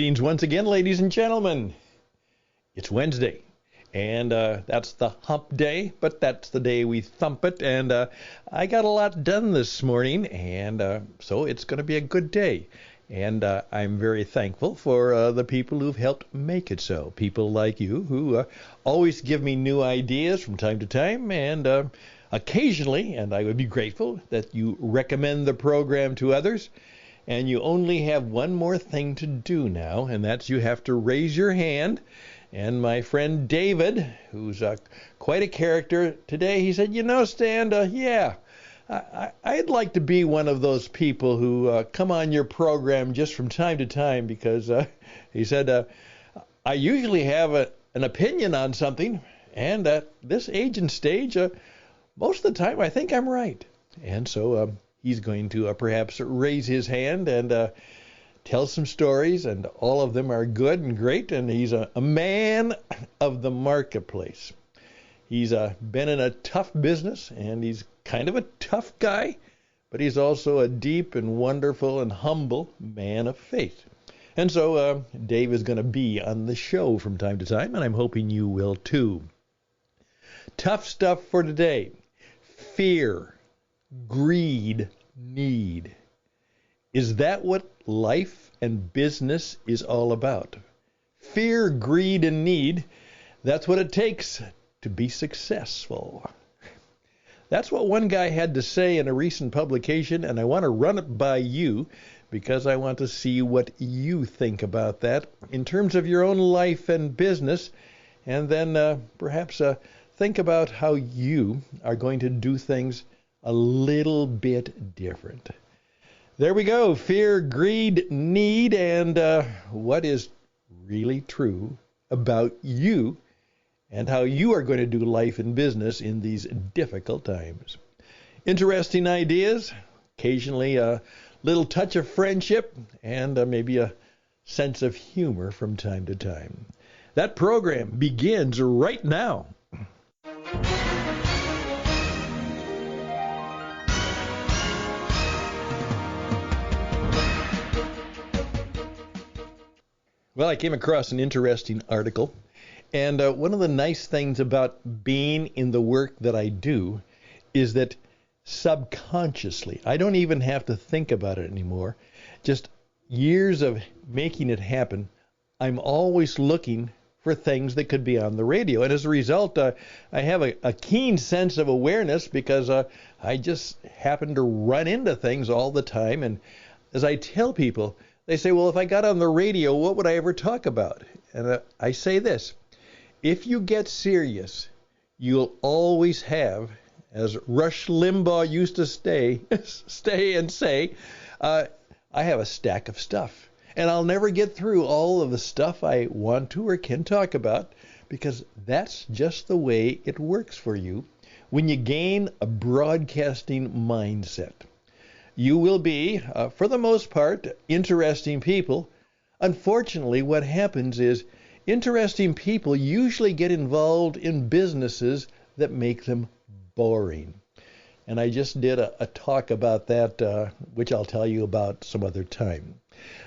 Greetings once again, ladies and gentlemen. It's Wednesday, and that's the hump day, but that's the day we thump it, and I got a lot done this morning, and so it's going to be a good day. And I'm very thankful for the people who've helped make it so. People like you who always give me new ideas from time to time, and occasionally, and I would be grateful that you recommend the program to others. And you only have one more thing to do now, and that's you have to raise your hand. And my friend David, who's quite a character today, he said, Stan, I'd like to be one of those people who come on your program just from time to time because he said, I usually have an opinion on something, and at this age and stage, most of the time I think I'm right. And so he's going to perhaps raise his hand and tell some stories, and all of them are good and great, and he's a man of the marketplace. He's been in a tough business, and he's kind of a tough guy, but he's also a deep and wonderful and humble man of faith. And so Dave is going to be on the show from time to time, and I'm hoping you will too. Tough stuff for today. Fear, greed, need. Is that what life and business is all about? Fear, greed, and need. That's what it takes to be successful. That's what one guy had to say in a recent publication, and I want to run it by you because I want to see what you think about that in terms of your own life and business, and then perhaps think about how you are going to do things a little bit different. There we go. Fear, greed, need, and what is really true about you and how you are going to do life and business in these difficult times. Interesting ideas, occasionally a little touch of friendship, and maybe a sense of humor from time to time. That program begins right now. Well, I came across an interesting article, and one of the nice things about being in the work that I do is that subconsciously, I don't even have to think about it anymore. Just years of making it happen, I'm always looking for things that could be on the radio. And as a result, I have a keen sense of awareness because I just happen to run into things all the time. And as I tell people, they say, well, if I got on the radio, what would I ever talk about? And I say this, if you get serious, you'll always have, as Rush Limbaugh used to stay and say, I have a stack of stuff. And I'll never get through all of the stuff I want to or can talk about because that's just the way it works for you when you gain a broadcasting mindset. You will be, for the most part, interesting people. Unfortunately, what happens is interesting people usually get involved in businesses that make them boring. And I just did a talk about that, which I'll tell you about some other time.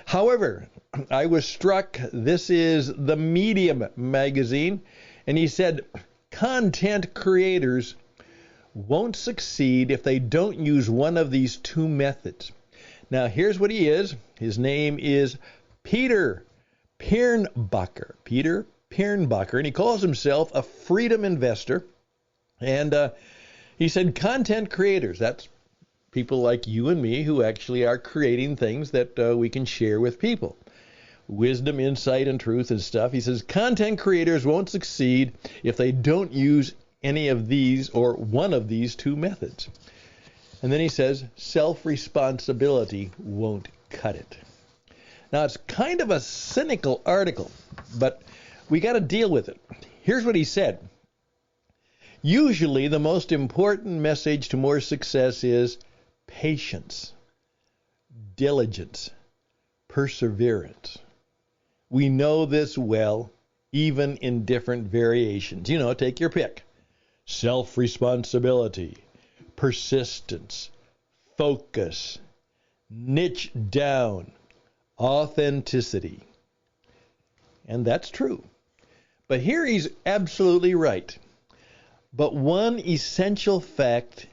However, I was struck, this is the Medium magazine, and he said, content creators won't succeed if they don't use one of these two methods. Now, here's what he is. His name is Peter Pirnbacher. Peter Pirnbacher, and he calls himself a freedom investor. And he said content creators, that's people like you and me who actually are creating things that we can share with people. Wisdom, insight, and truth and stuff. He says content creators won't succeed if they don't use any of these or one of these two methods. And then he says self-responsibility won't cut it. Now, it's kind of a cynical article, but we got to deal with it. Here's what he said. Usually the most important message to more success is patience, diligence, perseverance. We know this well, even in different variations. Take your pick. Self-responsibility, persistence, focus, niche down, authenticity, And that's true. But here he's absolutely right. But one essential fact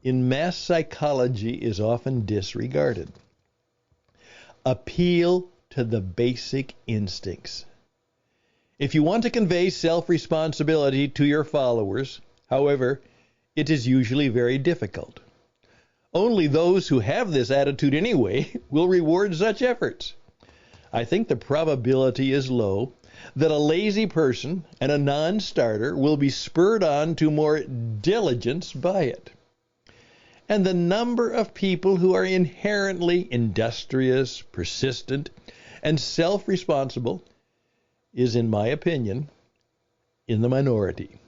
in mass psychology is often disregarded. Appeal to the basic instincts. If you want to convey self-responsibility to your followers, however, it is usually very difficult. Only those who have this attitude anyway will reward such efforts. I think the probability is low that a lazy person and a non-starter will be spurred on to more diligence by it. And the number of people who are inherently industrious, persistent, and self-responsible is, in my opinion, in the minority.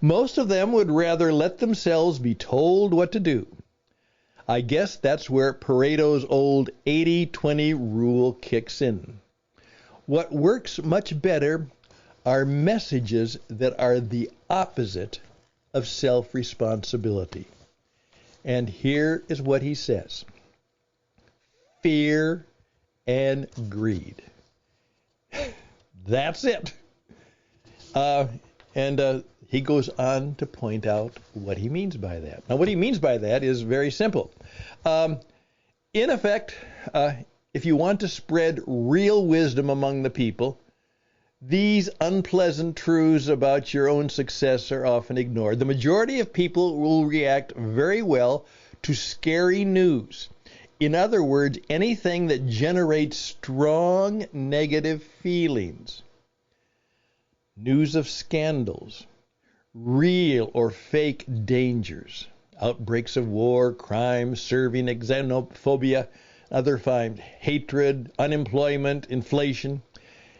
Most of them would rather let themselves be told what to do. I guess that's where Pareto's old 80-20 rule kicks in. What works much better are messages that are the opposite of self-responsibility. And here is what he says. Fear and greed. That's it. He goes on to point out what he means by that. Now, what he means by that is very simple. In effect, if you want to spread real wisdom among the people, these unpleasant truths about your own success are often ignored. The majority of people will react very well to scary news. In other words, anything that generates strong negative feelings. News of scandals, real or fake dangers, outbreaks of war, crime, serving, xenophobia, other find hatred, unemployment, inflation.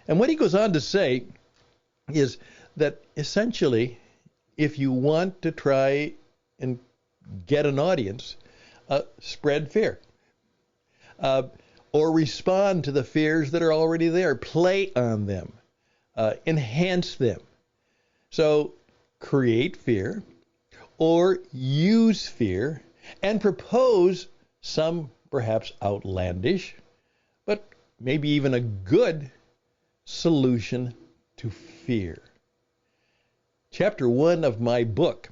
And what he goes on to say is that essentially, if you want to try and get an audience, spread fear. Or respond to the fears that are already there. Play on them. Enhance them. So create fear or use fear and propose some perhaps outlandish, but maybe even a good solution to fear. Chapter 1 of my book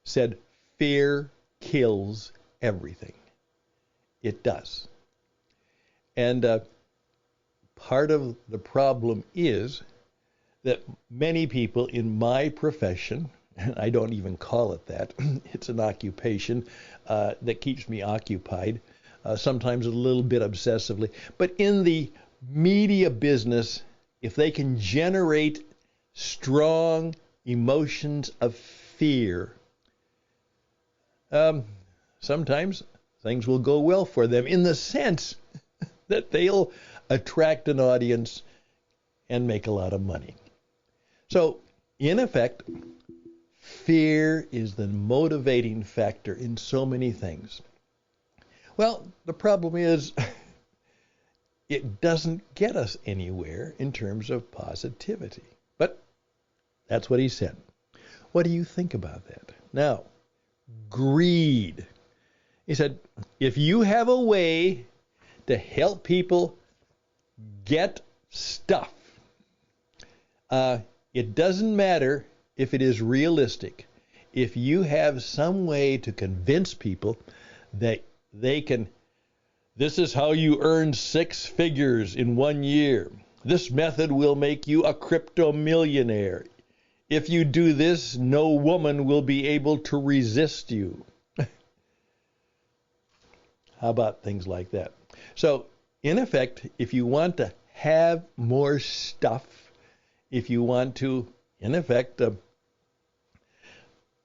said, fear kills everything. It does. And part of the problem is that many people in my profession, and I don't even call it that, it's an occupation that keeps me occupied, sometimes a little bit obsessively, but in the media business, if they can generate strong emotions of fear, sometimes things will go well for them in the sense that they'll attract an audience and make a lot of money. So, in effect, fear is the motivating factor in so many things. Well, the problem is it doesn't get us anywhere in terms of positivity. But that's what he said. What do you think about that? Now, greed. He said, if you have a way to help people get stuff, it doesn't matter if it is realistic. If you have some way to convince people that they can, this is how you earn 6 figures in 1 year. This method will make you a crypto millionaire. If you do this, no woman will be able to resist you. How about things like that? So, in effect, if you want to have more stuff, if you want to, in effect,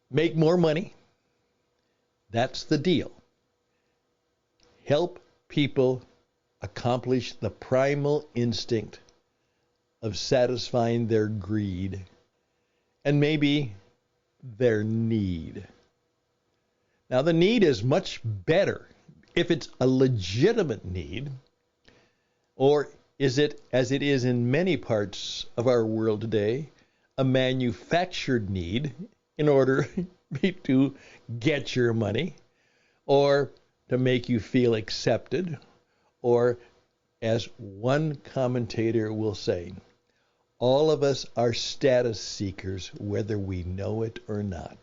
make more money, that's the deal. Help people accomplish the primal instinct of satisfying their greed and maybe their need. Now, the need is much better if it's a legitimate need, or is it, as it is in many parts of our world today, a manufactured need in order to get your money, or to make you feel accepted, or, as one commentator will say, All of us are status seekers, whether we know it or not.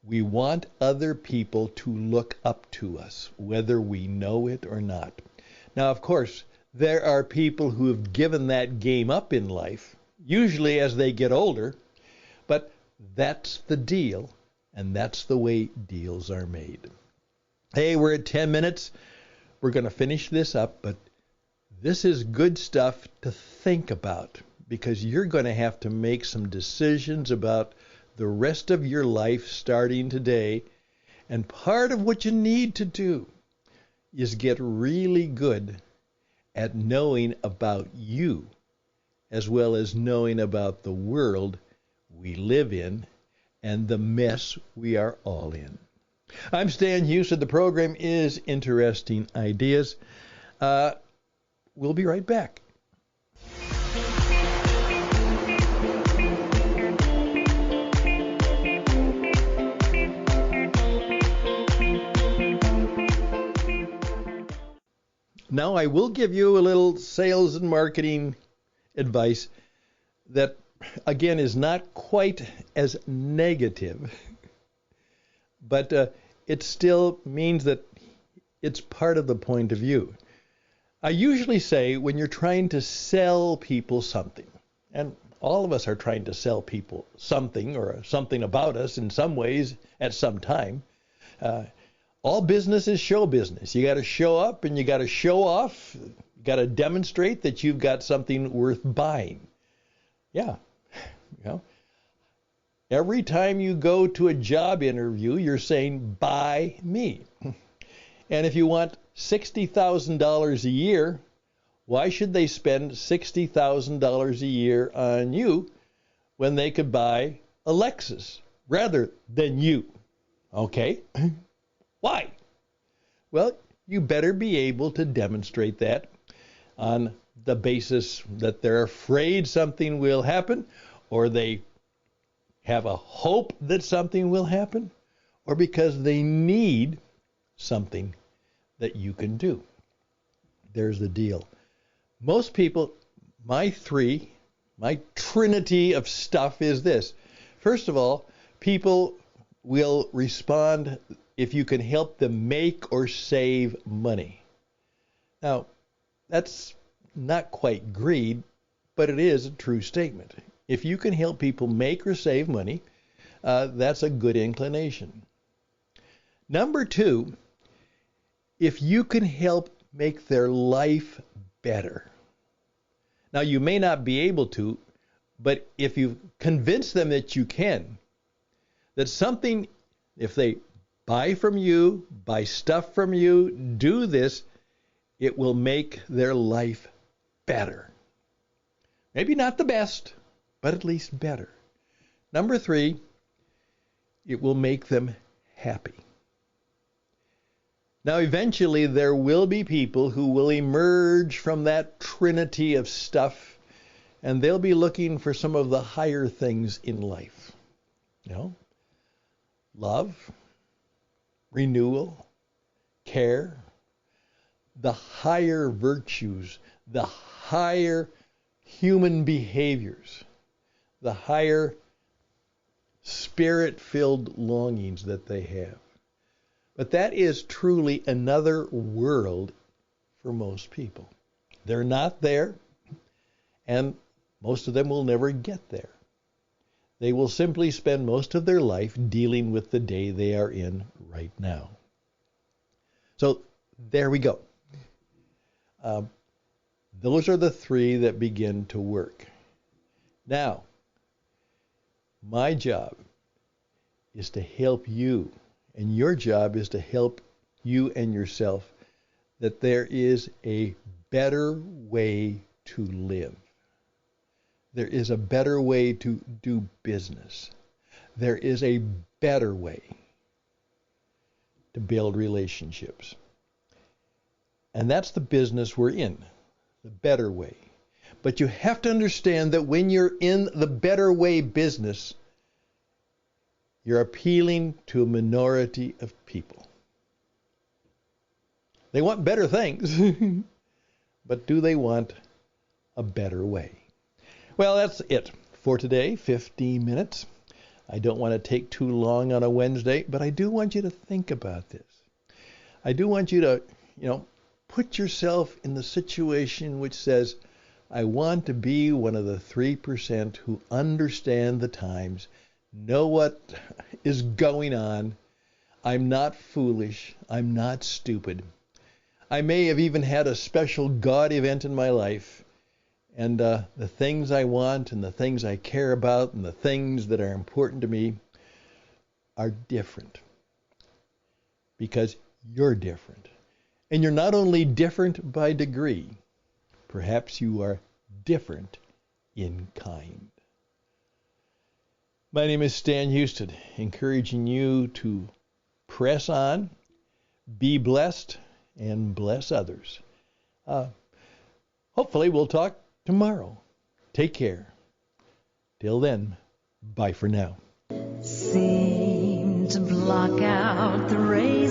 We want other people to look up to us, whether we know it or not. Now, of course, there are people who have given that game up in life, usually as they get older, but that's the deal, and that's the way deals are made. Hey, we're at 10 minutes. We're going to finish this up, but this is good stuff to think about, because you're going to have to make some decisions about the rest of your life starting today. And part of what you need to do is get really good at knowing about you, as well as knowing about the world we live in and the mess we are all in. I'm Stan Houston. The program is Interesting Ideas. We'll be right back. Now, I will give you a little sales and marketing advice that, again, is not quite as negative, but it still means that it's part of the point of view. I usually say when you're trying to sell people something, and all of us are trying to sell people something or something about us in some ways at some time, all business is show business. You got to show up and you got to show off. You got to demonstrate that you've got something worth buying. Yeah. Every time you go to a job interview, you're saying, buy me. And if you want $60,000 a year, why should they spend $60,000 a year on you when they could buy a Lexus rather than you? Okay. Why? Well, you better be able to demonstrate that on the basis that they're afraid something will happen, or they have a hope that something will happen, or because they need something that you can do. There's the deal. Most people, my trinity of stuff is this. First of all, people will respond if you can help them make or save money. Now, that's not quite greed, but it is a true statement. If you can help people make or save money, that's a good inclination. Number two, if you can help make their life better. Now, you may not be able to, but if you convince them that you can, that something, if they buy from you, buy stuff from you, do this, it will make their life better. Maybe not the best, but at least better. Number three, it will make them happy. Now, eventually, there will be people who will emerge from that trinity of stuff, and they'll be looking for some of the higher things in life. Love, renewal, care, the higher virtues, the higher human behaviors, the higher spirit-filled longings that they have. But that is truly another world for most people. They're not there, and most of them will never get there. They will simply spend most of their life dealing with the day they are in right now. So there we go. Those are the three that begin to work. Now, my job is to help you, and your job is to help you and yourself, that there is a better way to live. There is a better way to do business. There is a better way to build relationships. And that's the business we're in, the better way. But you have to understand that when you're in the better way business, you're appealing to a minority of people. They want better things, but do they want a better way? Well, that's it for today, 15 minutes. I don't want to take too long on a Wednesday, but I do want you to think about this. I do want you to, put yourself in the situation which says, I want to be one of the 3% who understand the times, know what is going on. I'm not foolish. I'm not stupid. I may have even had a special God event in my life. And the things I want and the things I care about and the things that are important to me are different. Because you're different. And you're not only different by degree, perhaps you are different in kind. My name is Stan Houston, encouraging you to press on, be blessed, and bless others. Hopefully we'll talk tomorrow. Take care. Till then, bye for now. Seem to block out the rain.